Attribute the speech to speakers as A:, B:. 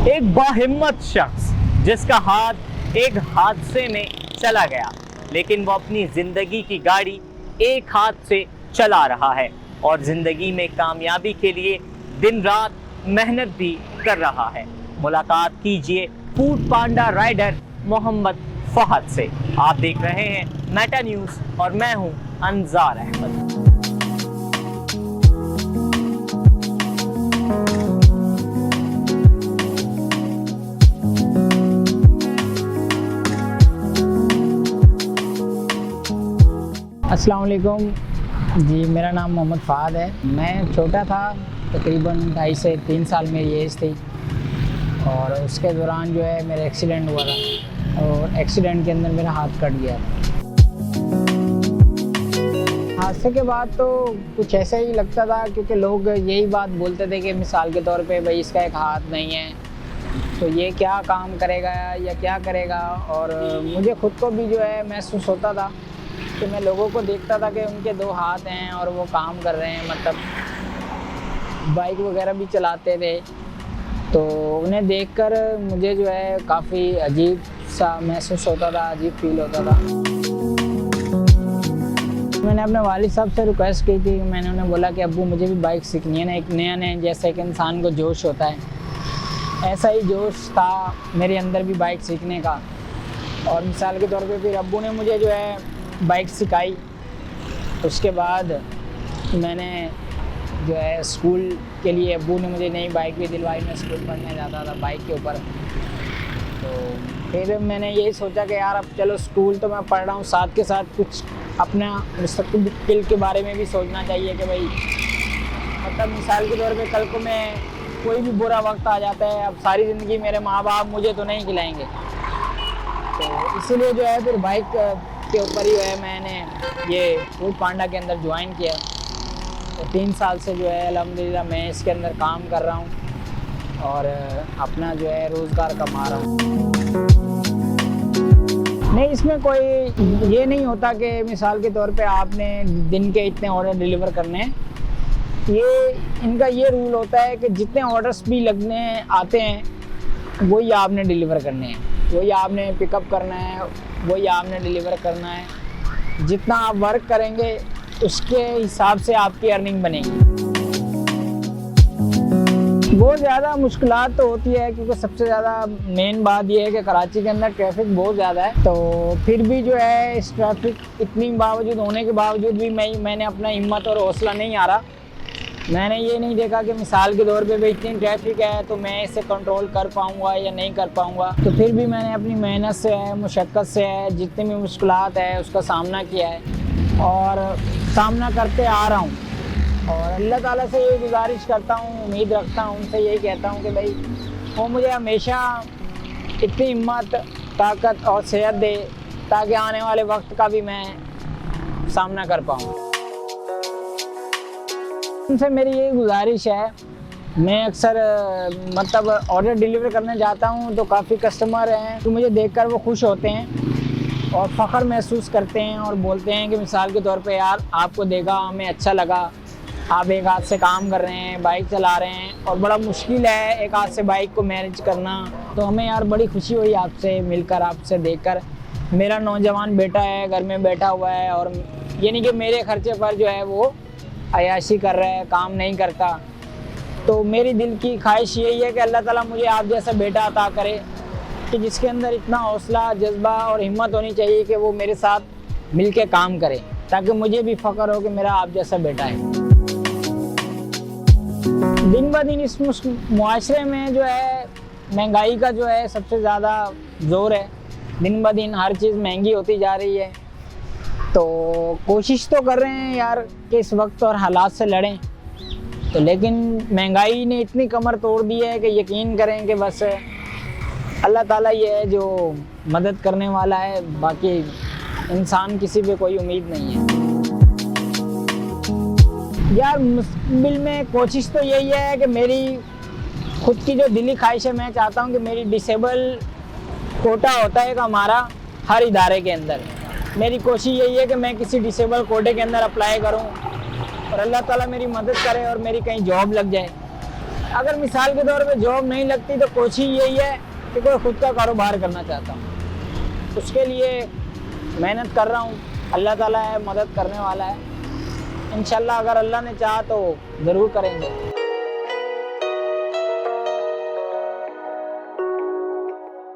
A: एक बाहिम्मत शख्स जिसका हाथ एक हादसे में चला गया, लेकिन वो अपनी जिंदगी की गाड़ी एक हाथ से चला रहा है और जिंदगी में कामयाबी के लिए दिन रात मेहनत भी कर रहा है। मुलाकात कीजिए फूड पांडा राइडर मोहम्मद फहद से। आप देख रहे हैं मेटा न्यूज़ और मैं हूं अंजार अहमद।
B: अस्सलाम वालेकुम जी, मेरा नाम मोहम्मद फ़हद है। मैं छोटा था, तकरीबन 2.5 से 3 साल मेरी एज थी और उसके दौरान जो है मेरा एक्सीडेंट हुआ था और एक्सीडेंट के अंदर मेरा हाथ कट गया। हादसे के बाद तो कुछ ऐसा ही लगता था, क्योंकि लोग यही बात बोलते थे कि मिसाल के तौर पे भाई इसका एक हाथ नहीं है तो ये क्या काम करेगा या क्या करेगा। और मुझे ख़ुद को भी जो है महसूस होता था कि मैं लोगों को देखता था कि उनके 2 हाथ हैं और वो काम कर रहे हैं, मतलब बाइक वगैरह भी चलाते थे। तो उन्हें देखकर मुझे जो है काफ़ी अजीब सा महसूस होता था, अजीब फील होता था। मैंने अपने वालिद साहब से रिक्वेस्ट की थी। मैंने उन्हें बोला कि अब्बू मुझे भी बाइक सीखनी है ना। एक नया जैसे एक इंसान को जोश होता है, ऐसा ही जोश था मेरे अंदर भी बाइक सीखने का। और मिसाल के तौर पे फिर अब्बू ने मुझे जो है बाइक सिखाई। उसके बाद मैंने जो है स्कूल के लिए अब्बू ने मुझे नई बाइक भी दिलवाई। मैं स्कूल पढ़ने जाता था बाइक के ऊपर। तो फिर मैंने यही सोचा कि यार अब चलो स्कूल तो मैं पढ़ रहा हूँ, साथ के साथ कुछ अपना मुस्तकबिल के बारे में भी सोचना चाहिए कि भाई मतलब मिसाल के तौर पे कल को मैं कोई भी बुरा वक्त आ जाता है, अब सारी ज़िंदगी मेरे माँ बाप मुझे तो नहीं खिलाएंगे। तो इसीलिए जो है फिर बाइक के ऊपर ही जो है मैंने ये फूड पांडा के अंदर ज्वाइन किया। तो 3 साल से जो है अल्हम्दुलिल्लाह मैं इसके अंदर काम कर रहा हूँ और अपना जो है रोज़गार कमा रहा हूँ। नहीं, इसमें कोई ये नहीं होता कि मिसाल के तौर पे आपने दिन के इतने ऑर्डर डिलीवर करने हैं। ये इनका ये रूल होता है कि जितने ऑर्डर्स भी लगने आते हैं वही आपने डिलीवर करने हैं, वही आपने पिकअप करना है, वही आपने डिलीवर करना है। जितना आप वर्क करेंगे उसके हिसाब से आपकी अर्निंग बनेगी। बहुत ज़्यादा मुश्किलात तो होती है, क्योंकि सबसे ज़्यादा मेन बात यह है कि कराची के अंदर ट्रैफिक बहुत ज़्यादा है। तो फिर भी जो है इस ट्रैफिक इतनी बावजूद होने के बावजूद भी मैंने अपना हिम्मत और हौसला नहीं हारा। मैंने ये नहीं देखा कि मिसाल के तौर पे भी इतनी ट्रैफिक है तो मैं इसे कंट्रोल कर पाऊँगा या नहीं कर पाऊँगा। तो फिर भी मैंने अपनी मेहनत से है, मुशक्क़त से है, जितनी भी मुश्किलात है उसका सामना किया है और सामना करते आ रहा हूँ। और अल्लाह ताला से ये गुजारिश करता हूँ, उम्मीद रखता हूँ, उनसे यही कहता हूँ कि भाई वो मुझे हमेशा इतनी हिम्मत, ताकत और सेहत दे ताकि आने वाले वक्त का भी मैं सामना कर पाऊँ। उनसे मेरी यही गुजारिश है। मैं अक्सर मतलब ऑर्डर डिलीवर करने जाता हूँ तो काफ़ी कस्टमर हैं तो मुझे देखकर वो खुश होते हैं और फ़ख्र महसूस करते हैं और बोलते हैं कि मिसाल के तौर पे यार आपको देखा हमें अच्छा लगा, आप एक हाथ से काम कर रहे हैं, बाइक चला रहे हैं और बड़ा मुश्किल है एक हाथ से बाइक को मैनेज करना। तो हमें यार बड़ी खुशी हुई आपसे मिलकर, आपसे देखकर। मेरा नौजवान बेटा है घर में बैठा हुआ है और ये नहीं कि मेरे खर्चे पर जो है वो अयाशी कर रहा है, काम नहीं करता। तो मेरी दिल की ख्वाहिश यही है कि अल्लाह ताला मुझे आप जैसा बेटा अता करे कि जिसके अंदर इतना हौसला, जज्बा और हिम्मत होनी चाहिए कि वो मेरे साथ मिल के काम करे, ताकि मुझे भी फ़ख्र हो कि मेरा आप जैसा बेटा है। दिन ब दिन इस मुआशरे में जो है महंगाई का जो है सबसे ज़्यादा ज़ोर है। दिन ब दिन हर चीज़ महंगी होती जा रही है। तो कोशिश तो कर रहे हैं यार कि इस वक्त और हालात से लड़ें, तो लेकिन महंगाई ने इतनी कमर तोड़ दी है कि यकीन करें कि बस अल्लाह ताला ये है जो मदद करने वाला है, बाकी इंसान किसी पे कोई उम्मीद नहीं है। यार मुस्तकबिल में कोशिश तो यही है कि मेरी खुद की जो दिली ख्वाहिश है, मैं चाहता हूँ कि मेरी डिसेबल कोटा होता है हमारा हर इदारे के अंदर। मेरी कोशिश यही है कि मैं किसी डिसेबल कोटे के अंदर अप्लाई करूं और अल्लाह ताला मेरी मदद करे और मेरी कहीं जॉब लग जाए। अगर मिसाल के तौर पे जॉब नहीं लगती तो कोशिश यही है कि कोई खुद का कारोबार करना चाहता हूँ। उसके लिए मेहनत कर रहा हूँ, अल्लाह ताला है मदद करने वाला है। इंशाल्लाह अगर अल्लाह ने चाहा तो ज़रूर करेंगे।